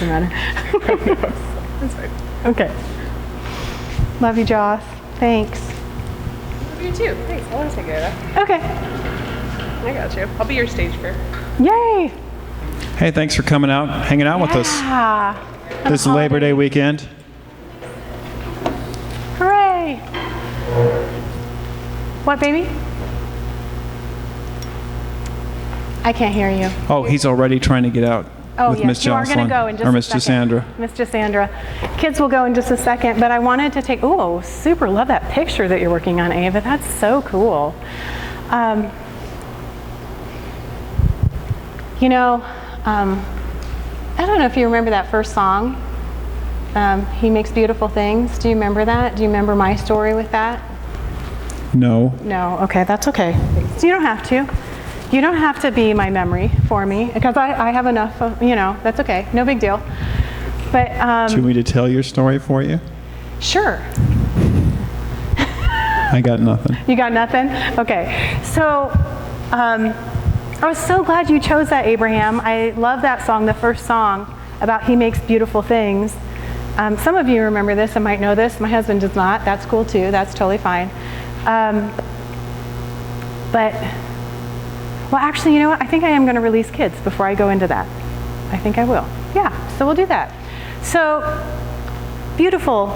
doesn't matter. That's fine. Okay. Love you, Joss. Thanks. Love you too. Thanks. I want to take care of that. Okay. I got you. I'll be your stage bear. Yay. Hey, thanks for coming out, hanging out with us this Labor Day weekend. Hooray. What, baby? I can't hear you. Oh, he's already trying to get out with yes, Miss you are Jocelyn. going to go in just or a Miss second. Cassandra. Miss Cassandra. Kids will go in just a second, but I wanted to take, super love that picture that you're working on, Ava. That's so cool. I don't know if you remember that first song, He Makes Beautiful Things. Do you remember that? Do you remember my story with that? No. No, okay, that's okay. So you don't have to. You don't have to be my memory for me, because I have enough of, that's okay. No big deal. But Do you want me to tell your story for you? Sure. I got nothing. You got nothing? Okay. So I was so glad you chose that, Abraham. I love that song, the first song about He Makes Beautiful Things. Some of you remember this and might know this. My husband does not. That's cool too. That's totally fine. Well, actually, you know what? I think I am going to release kids before I go into that. I think I will. Yeah, so we'll do that. So, beautiful,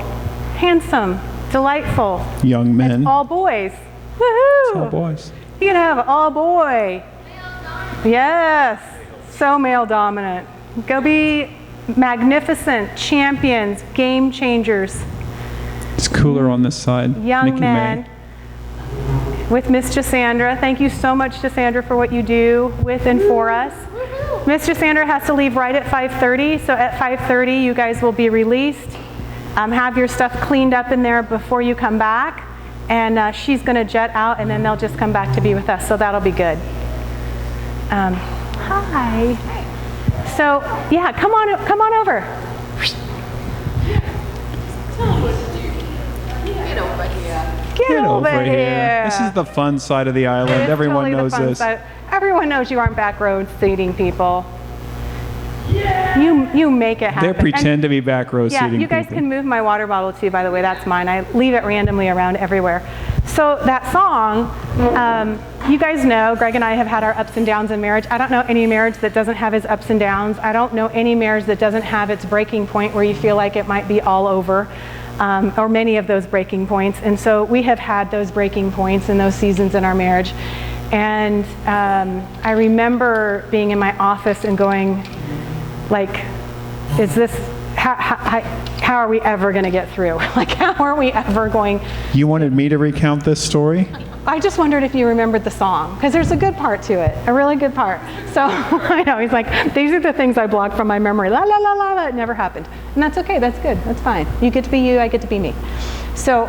handsome, delightful. Young men. It's all boys. Woohoo! It's all boys. You can have all boy. Yes, so male dominant. Go be magnificent champions, game changers. It's cooler on this side. Young Nikki men. May. With Miss Cassandra. Thank you so much, Cassandra, for what you do with and for us. Miss Cassandra has to leave right at 5:30, so at 5:30 you guys will be released. Have your stuff cleaned up in there before you come back, and she's going to jet out, and then they'll just come back to be with us, so that'll be good. Hi. So yeah, come on over. Get over here. This is the fun side of the island. Everyone knows this. Everyone knows you aren't back road seating people. Yeah. You make it happen. They pretend to be back row seating people. Yeah, you guys can move my water bottle too, by the way. That's mine. I leave it randomly around everywhere. So that song, you guys know, Greg and I have had our ups and downs in marriage. I don't know any marriage that doesn't have its ups and downs. I don't know any marriage that doesn't have its breaking point where you feel like it might be all over, or many of those breaking points. And so we have had those breaking points and those seasons in our marriage. And I remember being in my office and going, like, is this, how are we ever going to get through? Like, how are we ever going? You wanted me to recount this story? I just wondered if you remembered the song, because there's a good part to it, a really good part. So I know, he's like, these are the things I blocked from my memory. La, la, la, la, la. It never happened. And that's okay, that's good, that's fine. You get to be you, I get to be me. So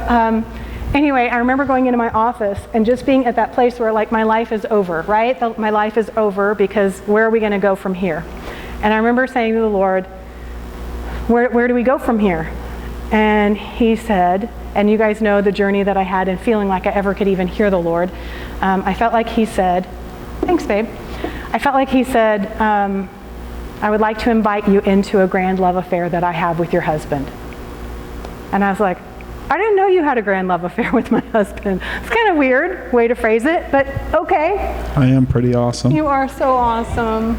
anyway, I remember going into my office and just being at that place where, like, my life is over, right? My life is over, because where are we going to go from here? And I remember saying to the Lord, where do we go from here? And he said, and you guys know the journey that I had in feeling like I ever could even hear the Lord. I felt like he said, thanks, babe. I felt like he said, I would like to invite you into a grand love affair that I have with your husband. And I was like, I didn't know you had a grand love affair with my husband. It's kind of weird way to phrase it, but okay. I am pretty awesome. You are so awesome.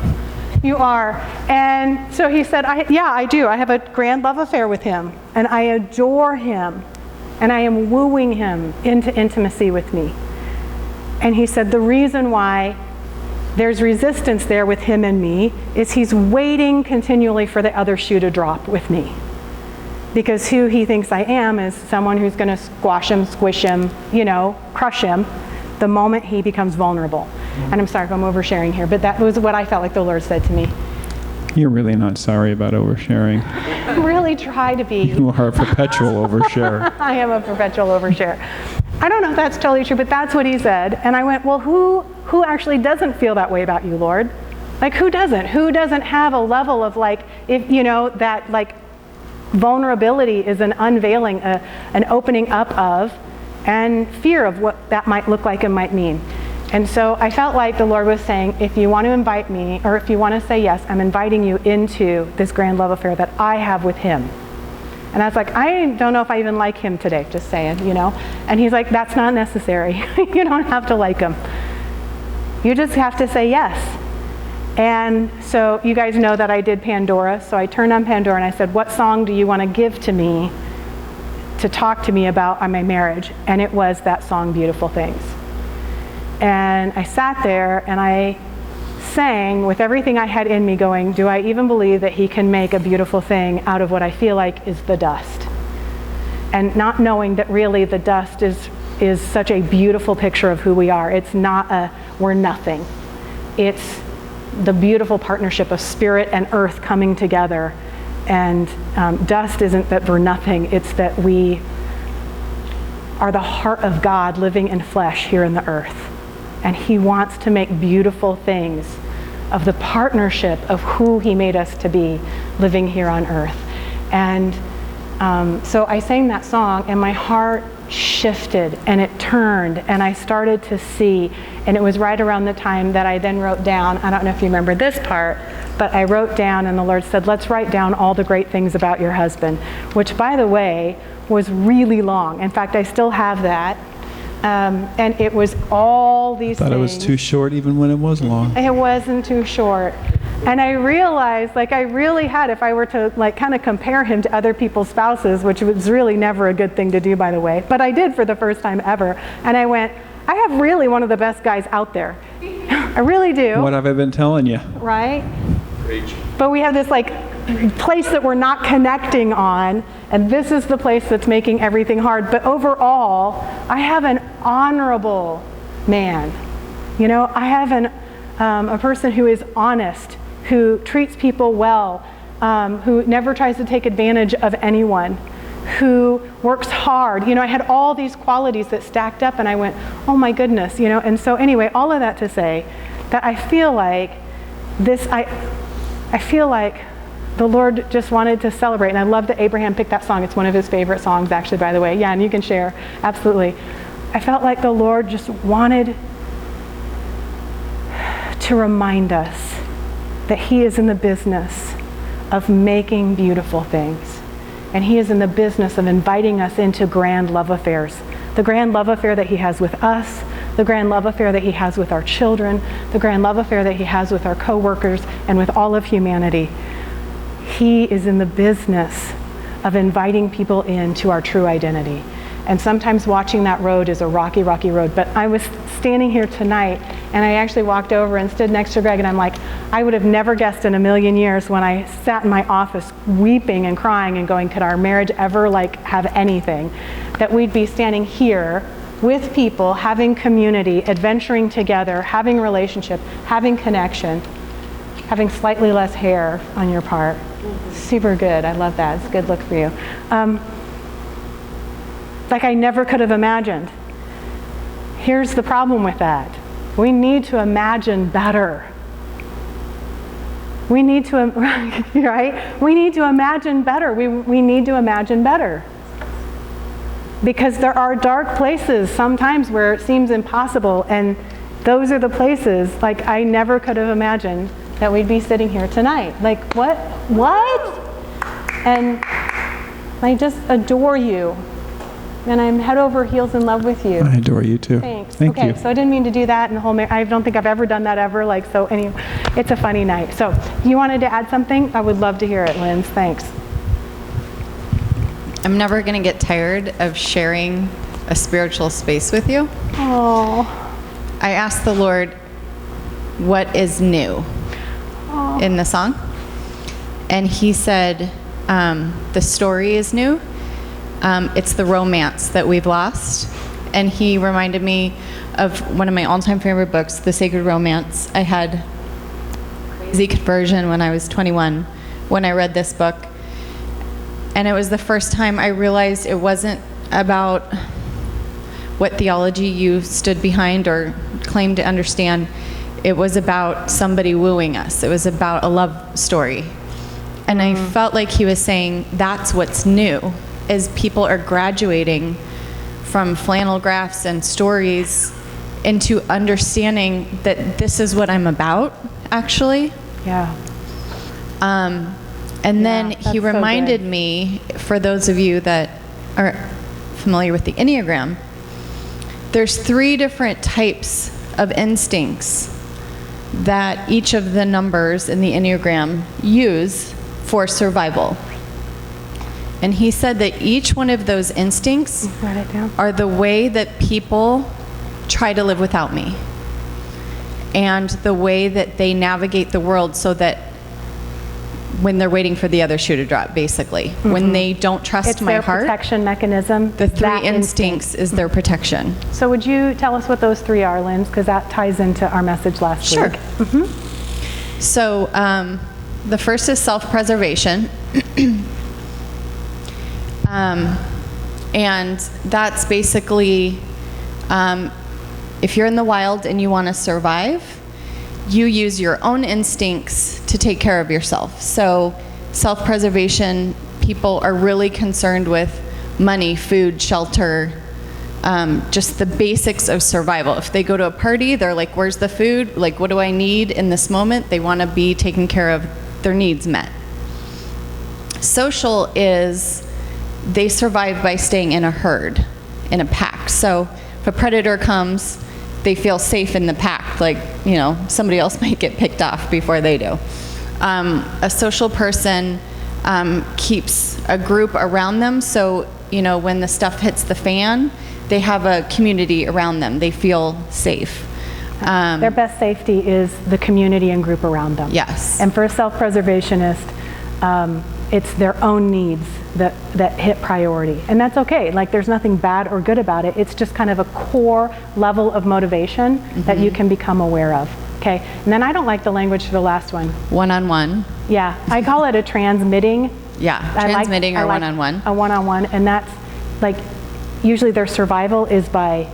You are. And so he said, yeah, I do. I have a grand love affair with him, and I adore him, and I am wooing him into intimacy with me. And he said, the reason why there's resistance there with him and me is he's waiting continually for the other shoe to drop with me. Because who he thinks I am is someone who's going to squash him, squish him, crush him the moment he becomes vulnerable. And I'm sorry if I'm oversharing here, but that was what I felt like the Lord said to me. You're really not sorry about oversharing. I really try to be. You are a perpetual oversharer. I am a perpetual oversharer. I don't know if that's totally true, but that's what he said. And I went, well, who actually doesn't feel that way about you, Lord? Like, who doesn't? Who doesn't have a level of, like, if that, like, vulnerability is an unveiling, an opening up of, and fear of what that might look like and might mean. And so I felt like the Lord was saying, if you want to invite me, or if you want to say yes, I'm inviting you into this grand love affair that I have with him. And I was like, I don't know if I even like him today, just saying, you know. And he's like, that's not necessary. You don't have to like him. You just have to say yes. And so you guys know that I did Pandora. So I turned on Pandora and I said, what song do you want to give to me to talk to me about my marriage? And it was that song, Beautiful Things. And I sat there and I sang with everything I had in me going, do I even believe that he can make a beautiful thing out of what I feel like is the dust? And not knowing that really the dust is such a beautiful picture of who we are. It's not we're nothing. It's the beautiful partnership of spirit and earth coming together. And dust isn't that we're nothing, it's that we are the heart of God living in flesh here in the earth. And he wants to make beautiful things of the partnership of who he made us to be living here on earth. And so I sang that song and my heart shifted and it turned and I started to see, and it was right around the time that I then wrote down, I don't know if you remember this part, but I wrote down and the Lord said, let's write down all the great things about your husband, which by the way was really long. In fact, I still have that. And it was all these things. Thought it was too short even when it was long. It wasn't too short. And I realized, like I really had, if I were to like kind of compare him to other people's spouses, which was really never a good thing to do, by the way, but I did for the first time ever. And I went, I have really one of the best guys out there. I really do. What have I been telling you? Right? But we have this like place that we're not connecting on, and this is the place that's making everything hard. But overall, I have an honorable man. You know, I have a person who is honest, who treats people well, who never tries to take advantage of anyone, who works hard. You know, I had all these qualities that stacked up and I went, oh my goodness, you know. And so anyway, all of that to say that I feel like I feel like the Lord just wanted to celebrate. And I love that Abraham picked that song. It's one of his favorite songs, actually, by the way. Yeah, and you can share. Absolutely. I felt like the Lord just wanted to remind us that he is in the business of making beautiful things. And he is in the business of inviting us into grand love affairs. The grand love affair that he has with us, the grand love affair that he has with our children, the grand love affair that he has with our co-workers and with all of humanity. He is in the business of inviting people into our true identity. And sometimes watching that road is a rocky, rocky road. But I was standing here tonight and I actually walked over and stood next to Greg and I'm like, I would have never guessed in a million years when I sat in my office weeping and crying and going, could our marriage ever like have anything, that we'd be standing here with people, having community, adventuring together, having relationship, having connection, having slightly less hair on your part. Super good. I love that. It's a good look for you. Like I never could have imagined. Here's the problem with that. We need to imagine better. We need to, right? We need to imagine better. We need to imagine better. Because there are dark places sometimes where it seems impossible, and those are the places, like I never could have imagined that we'd be sitting here tonight. Like, what? And I just adore you. And I'm head over heels in love with you. I adore you too. Thanks. Thank you. Okay, so I didn't mean to do that in the whole I don't think I've ever done that ever. Like, so anyway, it's a funny night. So you wanted to add something? I would love to hear it, Linz. Thanks. I'm never going to get tired of sharing a spiritual space with you. Oh. I asked the Lord, what is new in the song? And he said, the story is new. It's the romance that we've lost. And he reminded me of one of my all-time favorite books, The Sacred Romance. I had crazy conversion when I was 21 when I read this book. And it was the first time I realized it wasn't about what theology you stood behind or claimed to understand. It was about somebody wooing us. It was about a love story. And I felt like he was saying that's what's new, is people are graduating from flannel graphs and stories into understanding that this is what I'm about, actually. Yeah. And then that's he so reminded good. me, for those of you that are familiar with the Enneagram, there's 3 different types of instincts that each of the numbers in the Enneagram use for survival. And he said that each one of those instincts Write it down. are the way that people try to live without me, and the way that they navigate the world so that when they're waiting for the other shoe to drop, basically. When they don't trust It's my their heart, protection mechanism. the 3 that instincts is their protection. So would you tell us what those 3 are, Lynn? Because that ties into our message last Sure. week. So the first is self-preservation. And that's basically, if you're in the wild and you want to survive, you use your own instincts to take care of yourself. So self-preservation, people are really concerned with money, food, shelter, just the basics of survival. If they go to a party, they're like, where's the food? Like, what do I need in this moment? They want to be taken care of, their needs met. Social is, they survive by staying in a herd, in a pack. So if a predator comes, they feel safe in the pack, like, you know, somebody else might get picked off before they do. A social person keeps a group around them, so, you know, when the stuff hits the fan, they have a community around them. They feel safe. Their best safety is the community and group around them. Yes. And for a self-preservationist, it's their own needs that hit priority. And that's okay. Like, there's nothing bad or good about it. It's just kind of a core level of motivation that you can become aware of. Okay. And then I don't like the language for the last one. One-on-one. Yeah. I call it a transmitting. Yeah, transmitting or one-on-one. A one-on-one. And that's like, usually their survival is by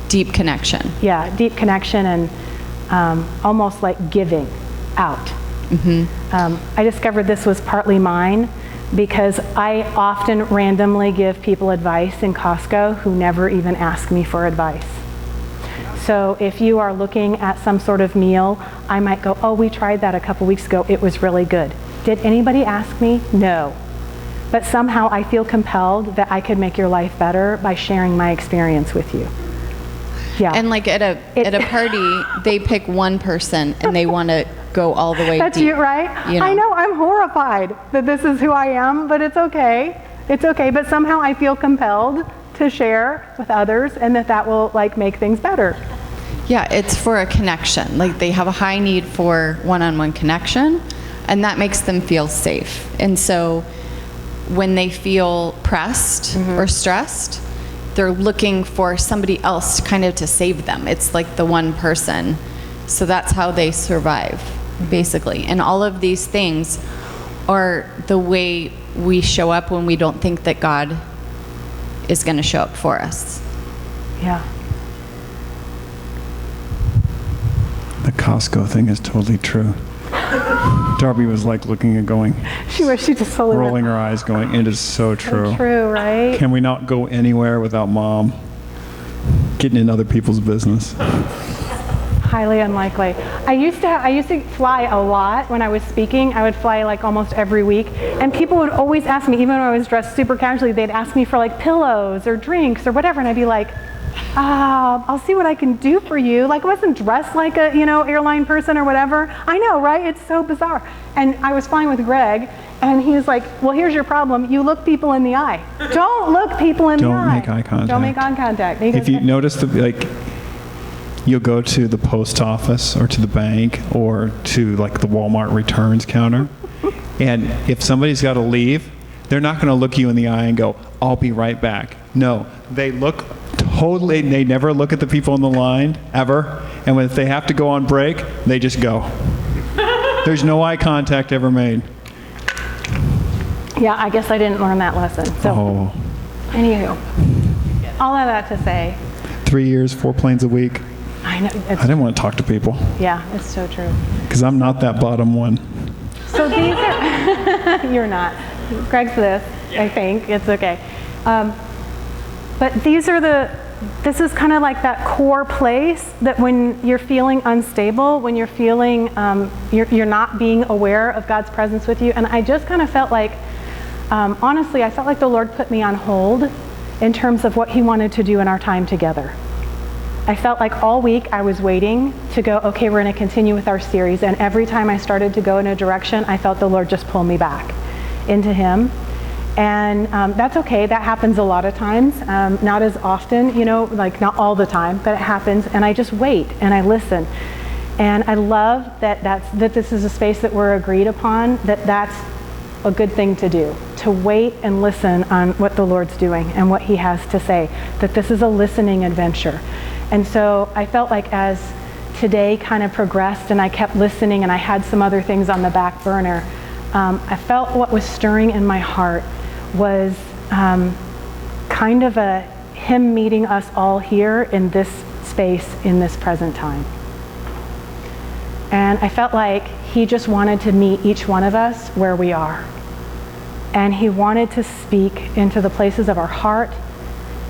Deep connection. yeah, deep connection and almost like giving out. I discovered this was partly mine because I often randomly give people advice in Costco who never even ask me for advice. So if you are looking at some sort of meal, I might go, oh, we tried that a couple weeks ago. It was really good. Did anybody ask me? No. But somehow I feel compelled that I could make your life better by sharing my experience with you. Yeah. And like at a party, they pick one person and they want to go all the way That's deep. you, right? You know. I know, I'm horrified that this is who I am, but it's okay. It's okay, but somehow I feel compelled to share with others and that will like make things better. Yeah, it's for a connection. Like, they have a high need for one-on-one connection, and that makes them feel safe. And so when they feel pressed or stressed, they're looking for somebody else kind of to save them. It's like the one person. So that's how they survive, basically. And all of these things are the way we show up when we don't think that God is going to show up for us. Yeah. The Costco thing is totally true. Darby was like looking and going, She just totally rolling her eyes going, it is so true. True, right? Can we not go anywhere without mom getting in other people's business? Highly unlikely. I used to fly a lot when I was speaking. I would fly like almost every week, and people would always ask me, even when I was dressed super casually, they'd ask me for like pillows or drinks or whatever, and I'd be like, I'll see what I can do for you. Like, I wasn't dressed like a, airline person or whatever. I know, right? It's so bizarre. And I was flying with Greg, and he was like, well, here's your problem. You look people in the eye. Don't look people in the eye. Don't make eye contact. Don't make eye contact. If you notice, you'll go to the post office or to the bank or to like the Walmart returns counter, and if somebody's got to leave, they're not going to look you in the eye and go, I'll be right back. No, they look totally, they never look at the people in the line, ever. And if they have to go on break, they just go. There's no eye contact ever made. Yeah, I guess I didn't learn that lesson. So, anywho, all of that to say, 3 years, 4 planes a week. I know. I didn't want to talk to people Yeah, it's so true. because I'm not that bottom one. So these are, you're not. Greg's this, I think. It's okay. But these are this is kind of like that core place that when you're feeling unstable, when you're feeling you're not being aware of God's presence with you. And I just kind of felt like, honestly, I felt like the Lord put me on hold in terms of what he wanted to do in our time together. I felt like all week I was waiting to go, okay, we're going to continue with our series. And every time I started to go in a direction, I felt the Lord just pull me back into him. And that's okay. That happens a lot of times. Not as often, like not all the time, but it happens. And I just wait and I listen. And I love that this is a space that we're agreed upon, that's a good thing to do, to wait and listen on what the Lord's doing and what he has to say, that this is a listening adventure. And so I felt like as today kind of progressed and I kept listening and I had some other things on the back burner, I felt what was stirring in my heart was kind of him meeting us all here in this space in this present time. And I felt like he just wanted to meet each one of us where we are. And he wanted to speak into the places of our heart,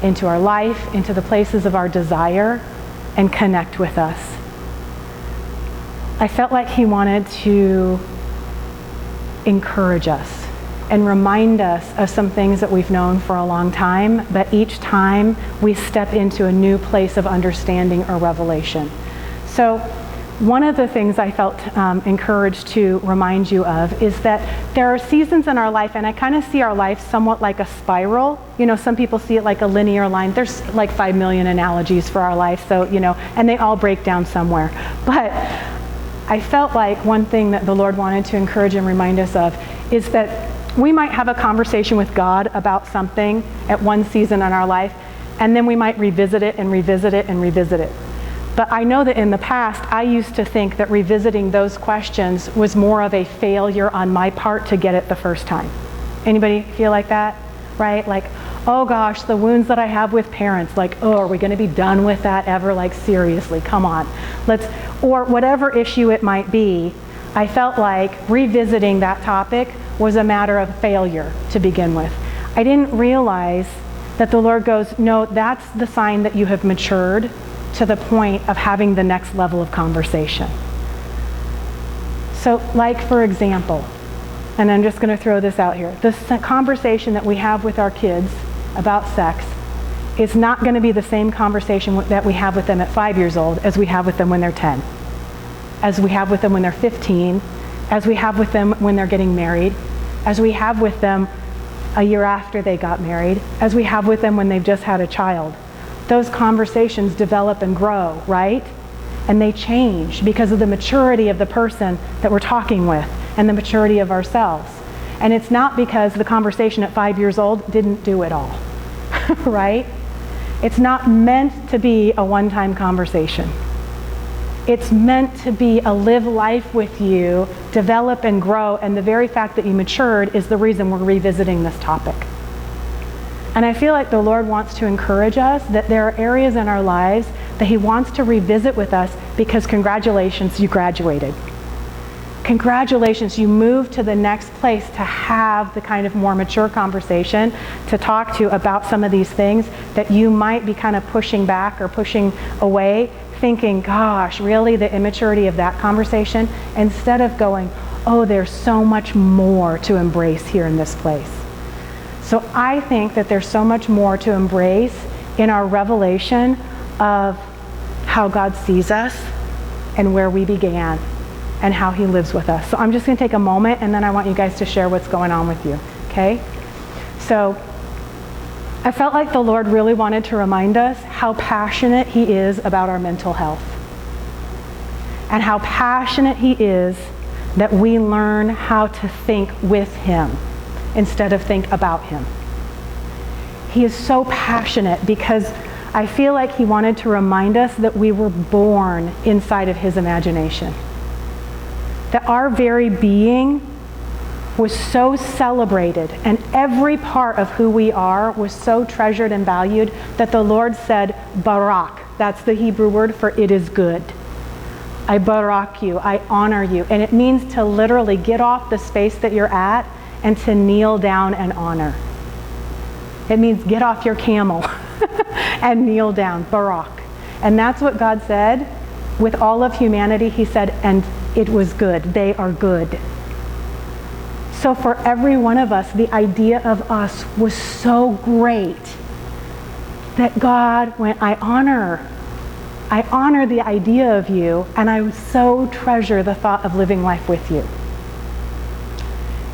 into our life, into the places of our desire, and connect with us. I felt like he wanted to encourage us and remind us of some things that we've known for a long time, but each time we step into a new place of understanding or revelation. So one of the things I felt encouraged to remind you of is that there are seasons in our life, and I kind of see our life somewhat like a spiral. Some people see it like a linear line. There's like 5 million analogies for our life, so, and they all break down somewhere. But I felt like one thing that the Lord wanted to encourage and remind us of is that we might have a conversation with God about something at one season in our life, and then we might revisit it and revisit it and revisit it. But I know that in the past, I used to think that revisiting those questions was more of a failure on my part to get it the first time. Anybody feel like that? Right? Like, oh gosh, the wounds that I have with parents, like, oh, are we going to be done with that ever? Like, seriously, come on. Or whatever issue it might be, I felt like revisiting that topic was a matter of failure to begin with. I didn't realize that the Lord goes, no, that's the sign that you have matured to the point of having the next level of conversation. So like, for example, and I'm just going to throw this out here, this conversation that we have with our kids about sex is not going to be the same conversation that we have with them at 5 years old as we have with them when they're 10, as we have with them when they're 15, as we have with them when they're getting married, as we have with them a year after they got married, as we have with them when they've just had a child. Those conversations develop and grow, right? And they change because of the maturity of the person that we're talking with and the maturity of ourselves. And it's not because the conversation at 5 years old didn't do it all, right? It's not meant to be a one-time conversation. It's meant to be a live life with you, develop and grow, and the very fact that you matured is the reason we're revisiting this topic. And I feel like the Lord wants to encourage us that there are areas in our lives that he wants to revisit with us because congratulations, you graduated. Congratulations, you moved to the next place to have the kind of more mature conversation to talk to about some of these things that you might be kind of pushing back or pushing away, thinking, gosh, really the immaturity of that conversation, instead of going, oh, there's so much more to embrace here in this place. So I think that there's so much more to embrace in our revelation of how God sees us and where we began and how he lives with us. So I'm just going to take a moment and then I want you guys to share what's going on with you, okay? So I felt like the Lord really wanted to remind us how passionate he is about our mental health and how passionate he is that we learn how to think with him instead of think about him. He is so passionate because I feel like he wanted to remind us that we were born inside of his imagination. That our very being was so celebrated and every part of who we are was so treasured and valued that the Lord said, Barak, that's the Hebrew word for it is good. I barak you, I honor you. And it means to literally get off the space that you're at and to kneel down and honor. It means get off your camel and kneel down, barak. And that's what God said with all of humanity. He said, and it was good. They are good. So for every one of us, the idea of us was so great that God went, I honor the idea of you, and I so treasure the thought of living life with you.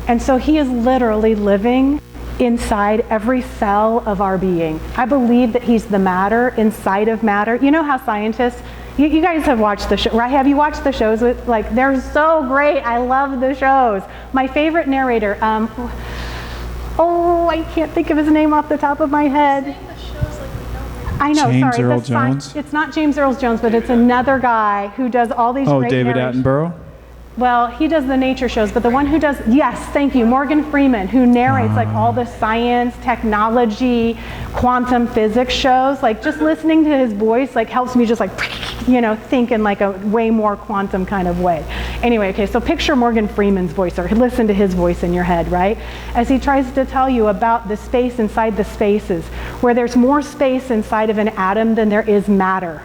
And so he is literally living inside every cell of our being. I believe that he's the matter inside of matter. You know how scientists, you guys have watched the show, right? Have you watched the shows? They're so great. I love the shows. My favorite narrator, I can't think of his name off the top of my head. I know, James sorry. Earl Jones? It's not James Earl Jones, but it's another guy who does all these great David narrations. Attenborough? Well, he does the nature shows, but the one who does, yes, thank you, Morgan Freeman, who narrates all the science, technology, quantum physics shows. Just listening to his voice helps me just think in a way more quantum kind of way. Anyway, okay, so picture Morgan Freeman's voice, or listen to his voice in your head, right? As he tries to tell you about the space inside the spaces, where there's more space inside of an atom than there is matter.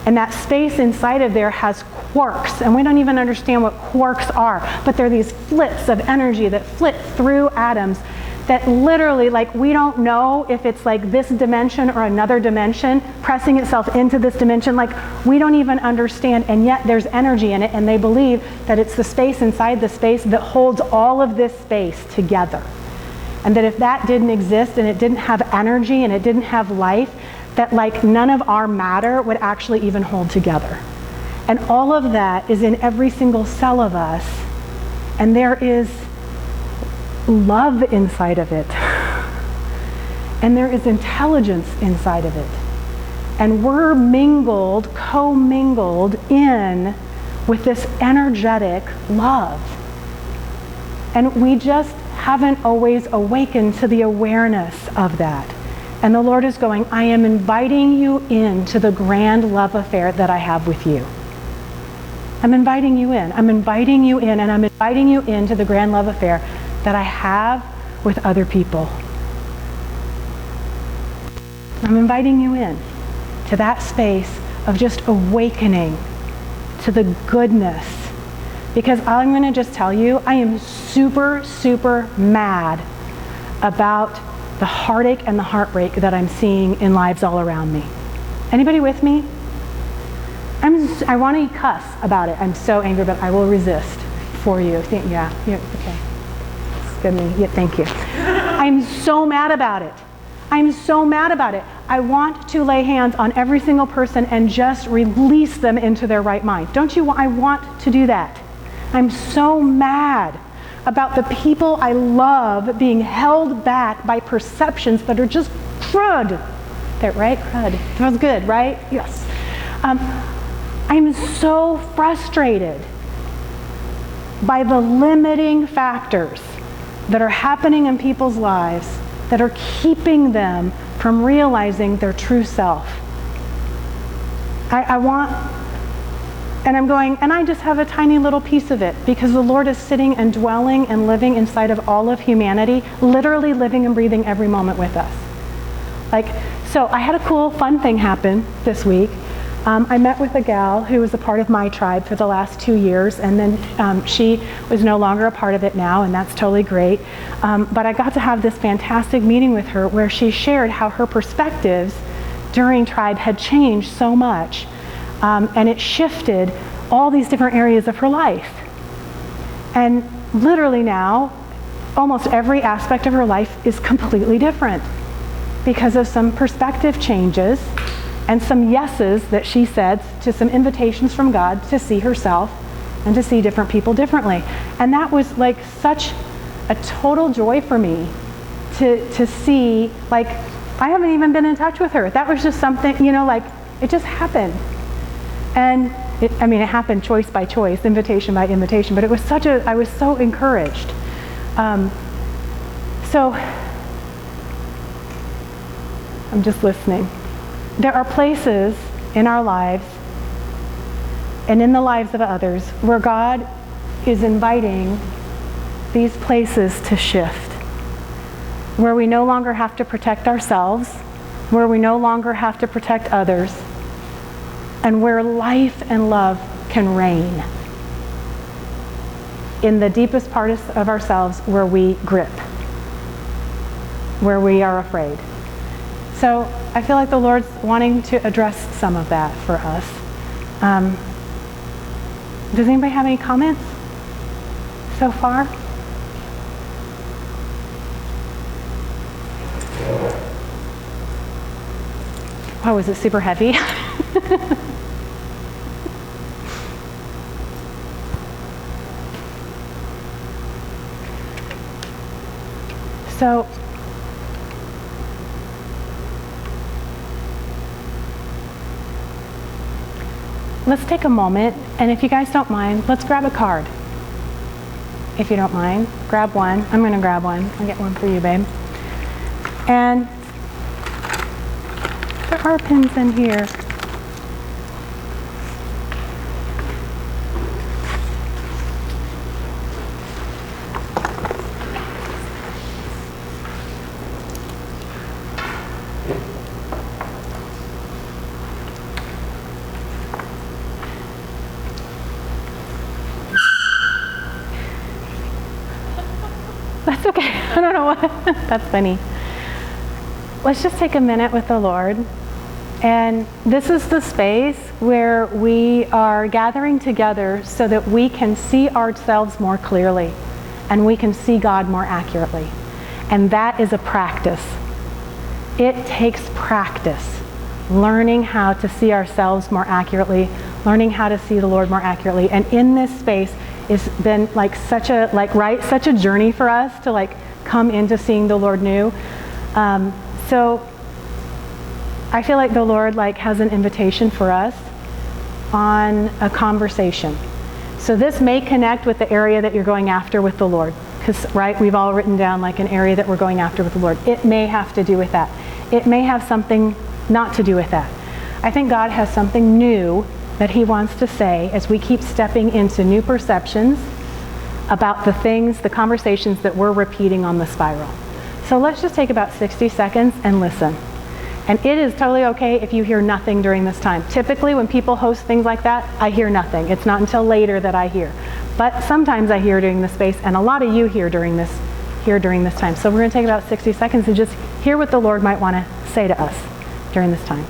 And that space inside of there has quarks, and we don't even understand what quarks are, but they're these flits of energy that flit through atoms that literally, we don't know if it's this dimension or another dimension pressing itself into this dimension. We don't even understand, and yet there's energy in it, and they believe that it's the space inside the space that holds all of this space together. And that if that didn't exist, and it didn't have energy, and it didn't have life, that none of our matter would actually even hold together. And all of that is in every single cell of us, and there is love inside of it, and there is intelligence inside of it, and we're mingled, co-mingled in with this energetic love, and we just haven't always awakened to the awareness of that. And the Lord is going, I am inviting you into the grand love affair that I have with you. I'm inviting you in. I'm inviting you in, and I'm inviting you into the grand love affair that I have with other people. I'm inviting you in to that space of just awakening to the goodness. Because I'm going to just tell you, I am super, super mad about the heartache and the heartbreak that I'm seeing in lives all around me. Anybody with me? I want to cuss about it. I'm so angry, but I will resist for you. Okay. It's good. Yeah, thank you. I'm so mad about it. I'm so mad about it. I want to lay hands on every single person and just release them into their right mind. Don't you? I want to do that. I'm so mad about the people I love being held back by perceptions that are just crud. That right? Crud. Sounds good, right? Yes. I'm so frustrated by the limiting factors that are happening in people's lives that are keeping them from realizing their true self. And I'm going, and I just have a tiny little piece of it because the Lord is sitting and dwelling and living inside of all of humanity, literally living and breathing every moment with us. So I had a cool, fun thing happen this week. I met with a gal who was a part of my tribe for the last 2 years, and then she was no longer a part of it now, and that's totally great. But I got to have this fantastic meeting with her where she shared how her perspectives during tribe had changed so much. And it shifted all these different areas of her life. And literally now, almost every aspect of her life is completely different because of some perspective changes and some yeses that she said to some invitations from God to see herself and to see different people differently. And that was such a total joy for me to see, I haven't even been in touch with her. That was just something, it just happened. And it happened choice by choice, invitation by invitation, but it was I was so encouraged. So I'm just listening. There are places in our lives and in the lives of others where God is inviting these places to shift, where we no longer have to protect ourselves where we no longer have to protect others, and where life and love can reign in the deepest part of ourselves, where we grip, where we are afraid. So I feel like the Lord's wanting to address some of that for us. Does anybody have any comments so far? Oh, was it super heavy? So, let's take a moment, and if you guys don't mind, let's grab a card. If you don't mind, grab one. I'm going to grab one. I'll get one for you, babe. And there are pins in here. That's okay. I don't know what. That's funny. Let's just take a minute with the Lord. And this is the space where we are gathering together so that we can see ourselves more clearly and we can see God more accurately. And that is a practice. It takes practice. Learning how to see ourselves more accurately, learning how to see the Lord more accurately. And in this space, it's been like such a journey for us to come into seeing the Lord new. So I feel like the Lord has an invitation for us on a conversation. So this may connect with the area that you're going after with the Lord, because we've all written down an area that we're going after with the Lord. It may have to do with that. It may have something not to do with that. I think God has something new that he wants to say as we keep stepping into new perceptions about the conversations that we're repeating on the spiral. So let's just take about 60 seconds and listen. And it is totally okay if you hear nothing during this time. Typically when people host things like that, I hear nothing. It's not until later that I hear. But sometimes I hear during this space, and a lot of you hear during this time. So we're going to take about 60 seconds to just hear what the Lord might want to say to us during this time.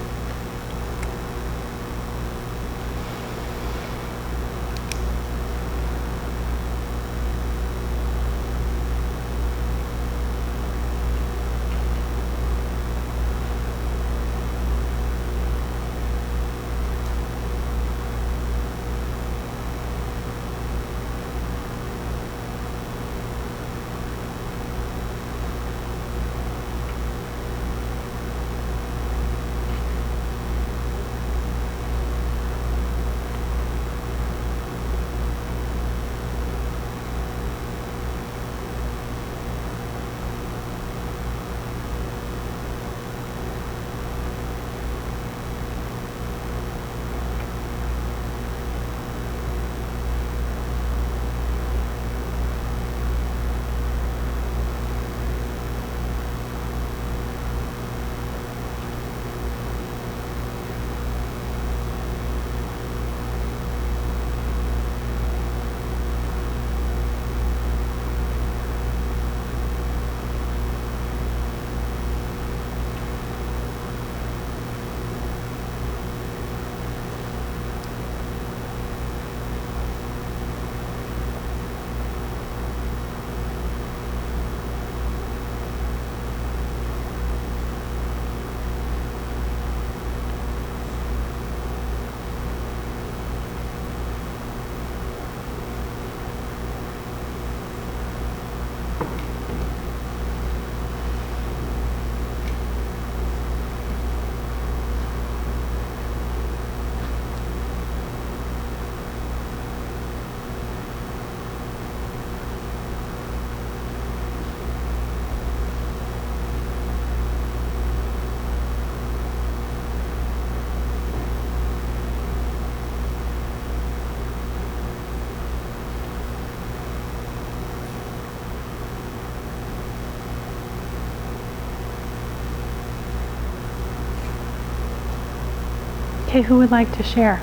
Okay, who would like to share?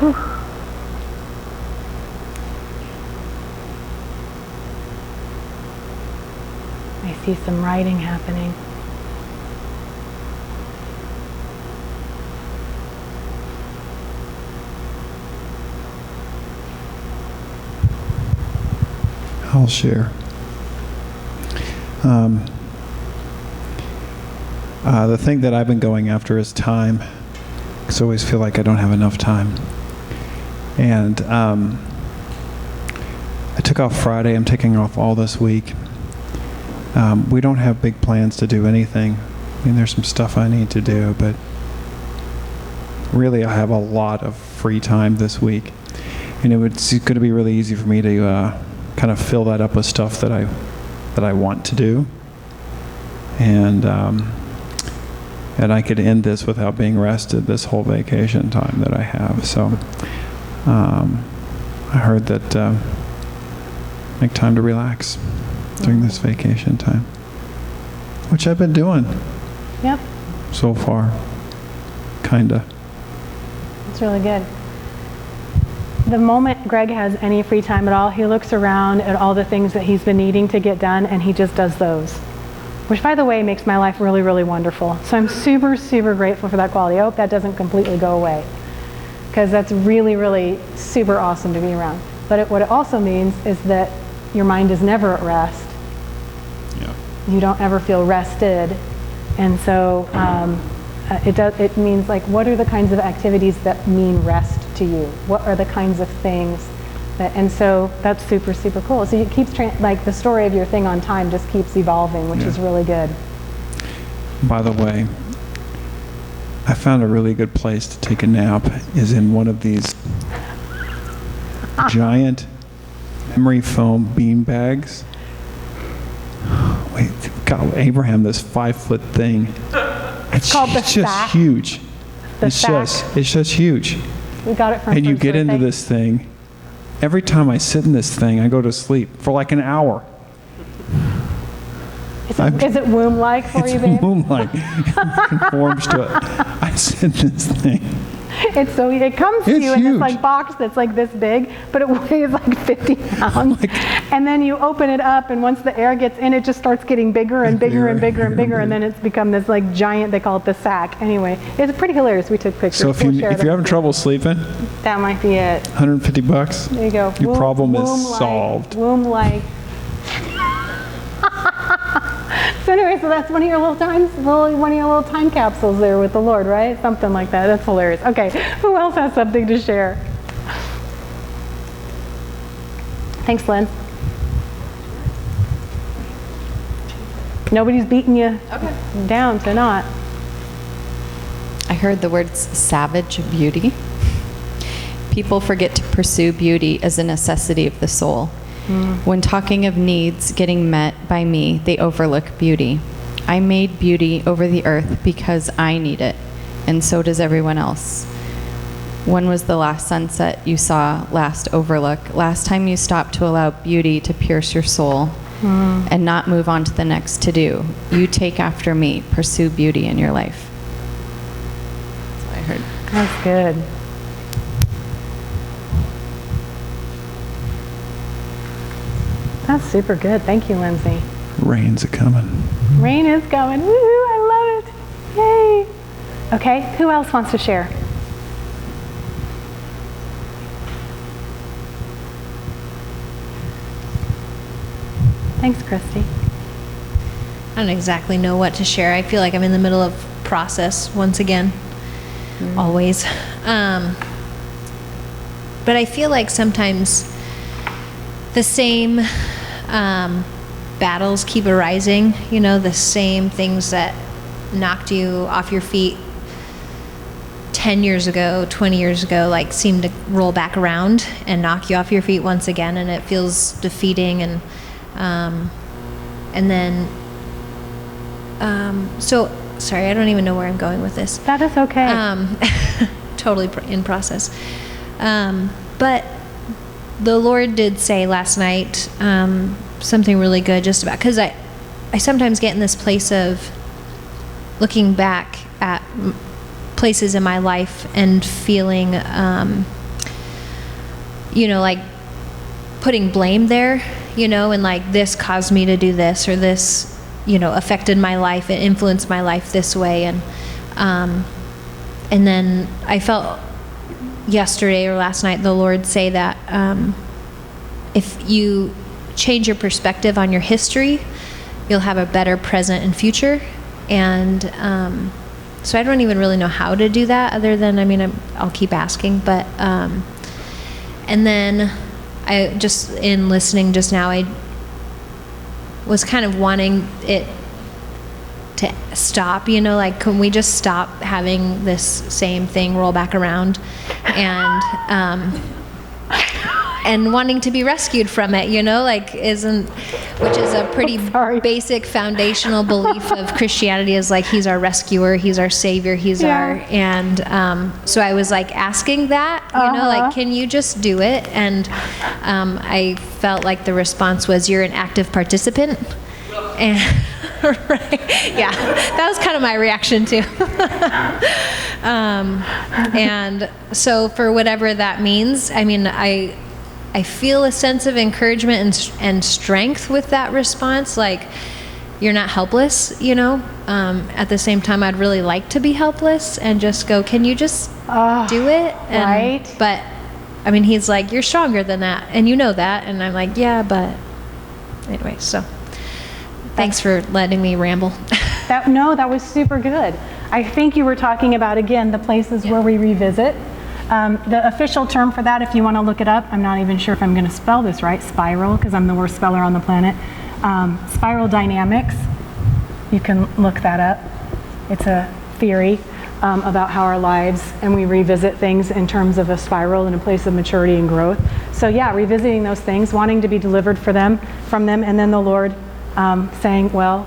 Whew. I see some writing happening. I'll share. The thing that I've been going after is time, because I always feel like I don't have enough time. And I took off Friday. I'm taking off all this week. We don't have big plans to do anything. I mean, there's some stuff I need to do, but really I have a lot of free time this week. And it's going to be really easy for me to kind of fill that up with stuff that I want to do. And I could end this without being rested this whole vacation time that I have. So I heard that make time to relax during this vacation time, which I've been doing. Yep. So far, kinda. It's really good. The moment Greg has any free time at all, he looks around at all the things that he's been needing to get done, and he just does those. Which, by the way, makes my life really, really wonderful. So I'm super, super grateful for that quality. I hope that doesn't completely go away, because that's really, really super awesome to be around. But what it also means is that your mind is never at rest. Yeah. You don't ever feel rested. And so it means, like, what are the kinds of activities that mean rest to you? What are the kinds of things that, and so that's super, super cool. So it keeps, like, the story of your thing on time just keeps evolving, which is really good. By the way, I found a really good place to take a nap is in one of these giant memory foam bean bags. Wait, God, Abraham, this 5-foot thing. It's called the just sack. huge. The it's sack. just huge. We got it from And you First get into Birthday. this thing. Every time I sit in this thing, I go to sleep for like an hour. Is it womb-like for you, It's babe? womb-like. It conforms to it. I sit in this thing. It's so, it comes to It's you in huge. this, like, box that's like this big, but it weighs like 50 pounds. And then you open it up, and once the air gets in, it just starts getting bigger and bigger and bigger and bigger, and then it's become this, like, giant, they call it the sack. Anyway, it's pretty hilarious. We took pictures. So if We'll share you're them. having trouble sleeping, That might be it. $150. There you go. Your problem is Womb-like, solved. Womb-like. So anyway, so that's one of your little time capsules there with the Lord, right? Something like that. That's hilarious. Okay, who else has something to share? Thanks, Lynn. Nobody's beating you down to not. I heard the words savage beauty. People forget to pursue beauty as a necessity of the soul. When talking of needs getting met by me, they overlook beauty. I made beauty over the earth because I need it, and so does everyone else. When was the last sunset you saw last overlook? Last time you stopped to allow beauty to pierce your soul and not move on to the next to do? You take after me, pursue beauty in your life. That's what I heard. That's good. That's super good. Thank you, Lindsay. Rain's a-coming. Rain is coming. Woohoo, I love it. Yay. Okay, who else wants to share? Thanks, Christy. I don't exactly know what to share. I feel like I'm in the middle of process once again, always. But I feel like sometimes the same battles keep arising, you know, the same things that knocked you off your feet 10 years ago, 20 years ago, like seem to roll back around and knock you off your feet once again, and it feels defeating. And then, so, sorry, I don't even know where I'm going with this. That is okay. Totally in process. But the Lord did say last night something really good just about, because I sometimes get in this place of looking back at places in my life and feeling, like putting blame there, and like this caused me to do this, or this, affected my life, it influenced my life this way. And then I felt yesterday or last night the Lord say that if you change your perspective on your history, you'll have a better present and future. And so I don't even really know how to do that, other than, I'll keep asking. But and then I just, in listening just now, I was kind of wanting it to stop, like, can we just stop having this same thing roll back around, and wanting to be rescued from it, which is a pretty basic foundational belief of Christianity, is like, he's our rescuer, he's our savior, he's and so I was like asking that, like, can you just do it? And I felt like the response was, you're an active participant. And right, yeah, that was kind of my reaction too. And so for whatever that means, I feel a sense of encouragement and strength with that response. Like, you're not helpless, At the same time, I'd really like to be helpless and just go, can you just do it? Right. But, he's like, you're stronger than that, and you know that. And I'm like, yeah, but anyway, so thanks for letting me ramble. That was super good. I think you were talking about, again, the places where we revisit. The official term for that, if you want to look it up, I'm not even sure if I'm going to spell this right, spiral, because I'm the worst speller on the planet. Spiral dynamics, you can look that up. It's a theory about how our lives, and we revisit things in terms of a spiral and a place of maturity and growth. So yeah, revisiting those things, wanting to be delivered from them, and then the Lord saying, well,